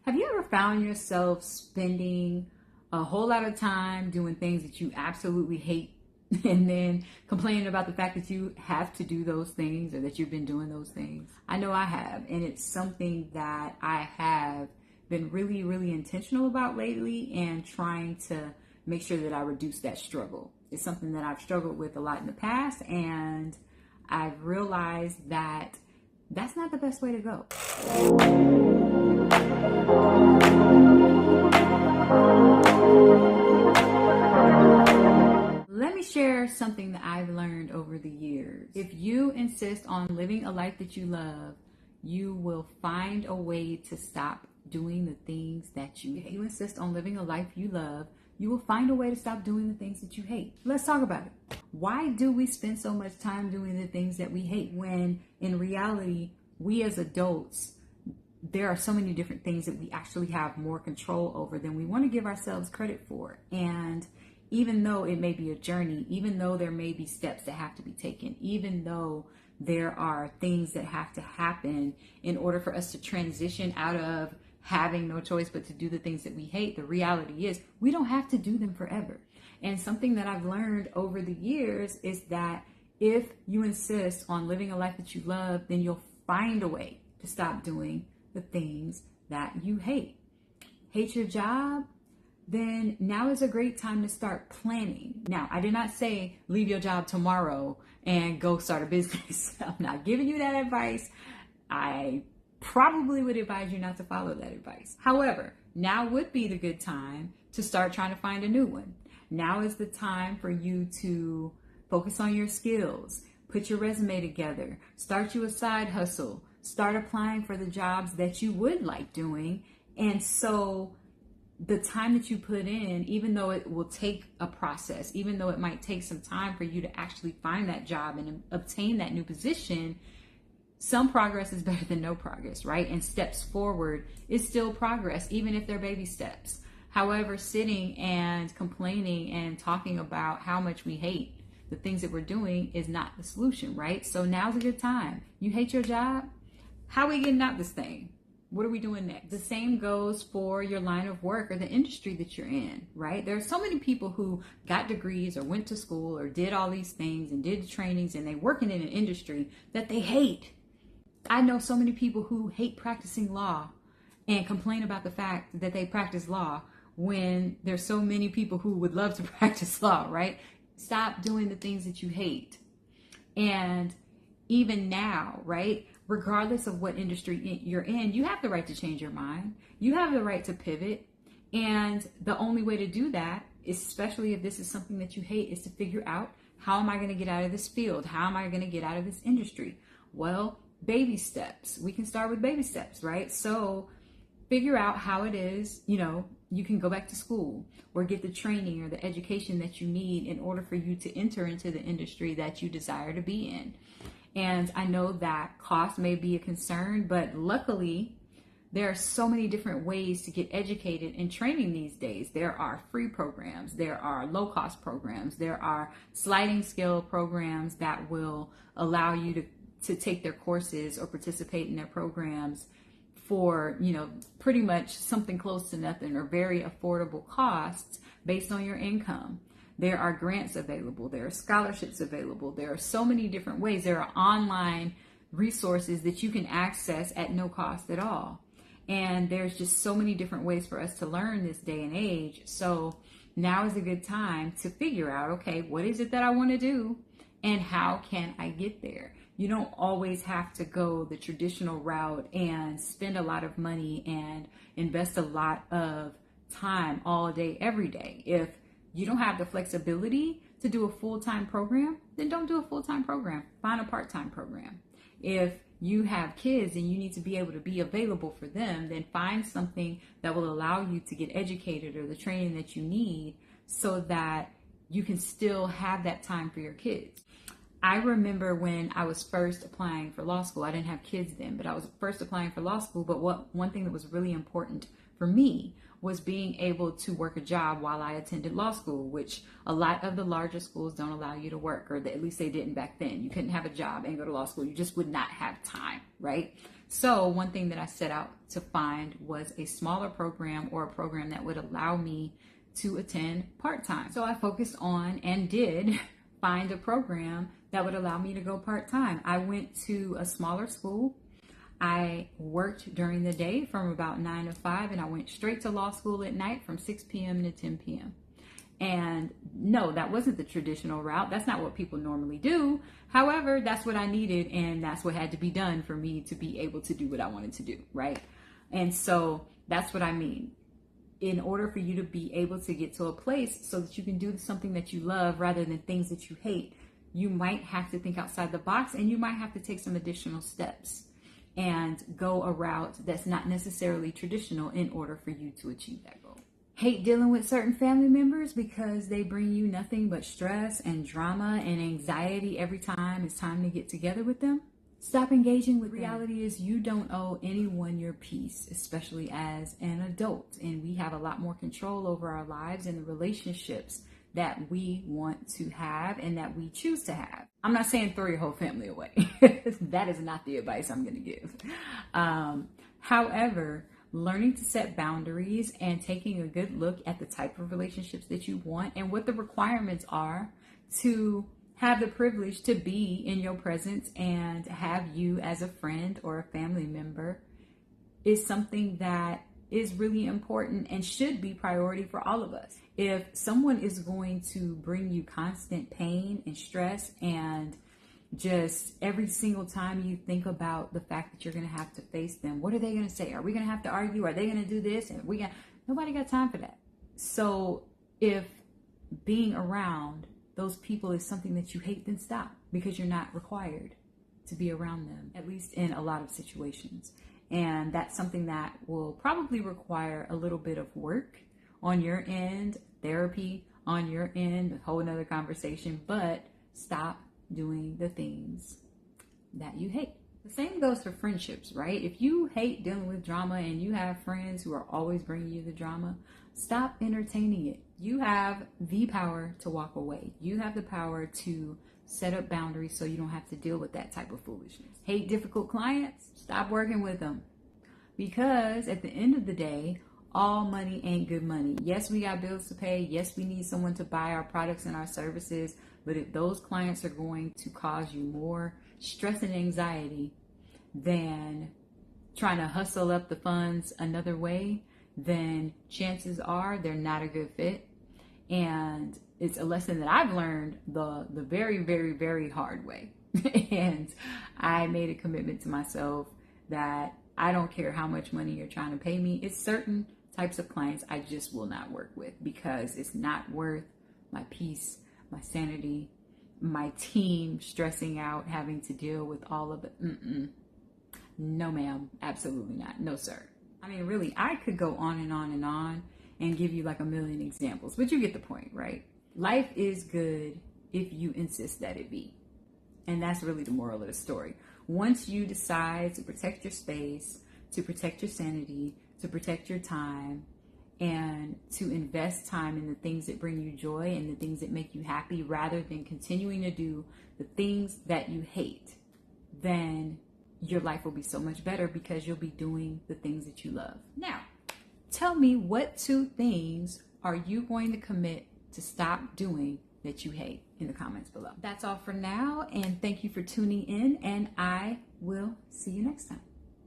Have you ever found yourself spending a whole lot of time doing things that you absolutely hate and then complaining about the fact that you have to do those things or that you've been doing those things? I know I have, and it's something that I have been really, really intentional about lately and trying to make sure that I reduce that struggle. It's something that I've struggled with a lot in the past, and I've realized that that's not the best way to go. Let me share something that I've learned over the years. If you insist on living a life that you love, you will find a way to stop doing the things that you hate. If you insist on living a life you love, you will find a way to stop doing the things that you hate. Let's talk about it. Why do we spend so much time doing the things that we hate when in reality, we as adults, there are so many different things that we actually have more control over than we want to give ourselves credit for. And even though it may be a journey, even though there may be steps that have to be taken, even though there are things that have to happen in order for us to transition out of having no choice but to do the things that we hate, the reality is we don't have to do them forever. And something that I've learned over the years is that if you insist on living a life that you love, then you'll find a way to stop doing the things that you hate. Hate your job? Then now is a great time to start planning. Now, I did not say leave your job tomorrow and go start a business. I'm not giving you that advice. I probably would advise you not to follow that advice. However, now would be the good time to start trying to find a new one. Now is the time for you to focus on your skills, put your resume together, start you a side hustle, start applying for the jobs that you would like doing. And so the time that you put in, even though it will take a process, even though it might take some time for you to actually find that job and obtain that new position, some progress is better than no progress, right? And steps forward is still progress, even if they're baby steps. However, sitting and complaining and talking about how much we hate the things that we're doing is not the solution, right? So now's a good time. You hate your job? How are we getting out this thing? What are we doing next? The same goes for your line of work or the industry that you're in, right? There are so many people who got degrees or went to school or did all these things and did trainings and they working in an industry that they hate. I know so many people who hate practicing law and complain about the fact that they practice law when there's so many people who would love to practice law, right? Stop doing the things that you hate. And even now, right? Regardless of what industry you're in, you have the right to change your mind. You have the right to pivot. And the only way to do that, especially if this is something that you hate, is to figure out, how am I going to get out of this field? How am I going to get out of this industry? Well, baby steps. We can start with baby steps, right? So figure out how it is, you can go back to school or get the training or the education that you need in order for you to enter into the industry that you desire to be in. And I know that cost may be a concern, but luckily there are so many different ways to get educated in training these days. There are free programs, there are low cost programs, there are sliding scale programs that will allow you to take their courses or participate in their programs for, pretty much something close to nothing or very affordable costs based on your income. There are grants available. There are scholarships available. There are so many different ways. There are online resources that you can access at no cost at all. And there's just so many different ways for us to learn this day and age. So now is a good time to figure out, okay, what is it that I want to do and how can I get there? You don't always have to go the traditional route and spend a lot of money and invest a lot of time all day, every day. If you don't have the flexibility to do a full-time program, then don't do a full-time program. Find a part-time program. If you have kids and you need to be able to be available for them, then find something that will allow you to get educated or the training that you need so that you can still have that time for your kids. I remember when I was first applying for law school, I didn't have kids then, but I was first applying for law school. But one thing that was really important for me was being able to work a job while I attended law school, which a lot of the larger schools don't allow you to work, or at least they didn't back then. You couldn't have a job and go to law school. You just would not have time, right? So one thing that I set out to find was a smaller program, or a program that would allow me to attend part-time. So I focused on and did find a program that would allow me to go part-time. I went to a smaller school. I worked during the day from about 9 to 5, and I went straight to law school at night from 6 p.m. to 10 p.m. And no, that wasn't the traditional route. That's not what people normally do. However, that's what I needed, and that's what had to be done for me to be able to do what I wanted to do, right? And so that's what I mean. In order for you to be able to get to a place so that you can do something that you love rather than things that you hate, you might have to think outside the box, and you might have to take some additional steps and go a route that's not necessarily traditional in order for you to achieve that goal. Hate dealing with certain family members because they bring you nothing but stress and drama and anxiety every time it's time to get together with them? Stop engaging with them. Reality is you don't owe anyone your peace, especially as an adult. And we have a lot more control over our lives and the relationships that we want to have and that we choose to have. I'm not saying throw your whole family away. That is not the advice I'm going to give. However, learning to set boundaries and taking a good look at the type of relationships that you want and what the requirements are to have the privilege to be in your presence and have you as a friend or a family member is something that is really important and should be priority for all of us. If someone is going to bring you constant pain and stress, and just every single time you think about the fact that you're going to have to face them, what are they going to say? Are we going to have to argue? Are they going to do this? And nobody got time for that. So if being around those people is something that you hate, then stop, because you're not required to be around them, at least in a lot of situations. And that's something that will probably require a little bit of work on your end, therapy on your end, a whole nother conversation, but stop doing the things that you hate. The same goes for friendships, right? If you hate dealing with drama and you have friends who are always bringing you the drama, stop entertaining it. You have the power to walk away. You have the power to set up boundaries so you don't have to deal with that type of foolishness. Hate difficult clients? Stop working with them. Because at the end of the day, all money ain't good money. Yes, we got bills to pay. Yes, we need someone to buy our products and our services. But if those clients are going to cause you more stress and anxiety than trying to hustle up the funds another way, then chances are they're not a good fit. And it's a lesson that I've learned the very, very, very hard way. And I made a commitment to myself that I don't care how much money you're trying to pay me. It's certain types of clients I just will not work with, because it's not worth my peace, my sanity, my team stressing out, having to deal with all of it. No, ma'am. Absolutely not. No, sir. I mean, really, I could go on and on and on and give you like a million examples, but you get the point, right? Life is good if you insist that it be. And that's really the moral of the story. Once you decide to protect your space, to protect your sanity, to protect your time, and to invest time in the things that bring you joy and the things that make you happy, rather than continuing to do the things that you hate, then your life will be so much better, because you'll be doing the things that you love. Now, tell me, what 2 things are you going to commit to stop doing that you hate in the comments below. That's all for now, and thank you for tuning in, and I will see you next time.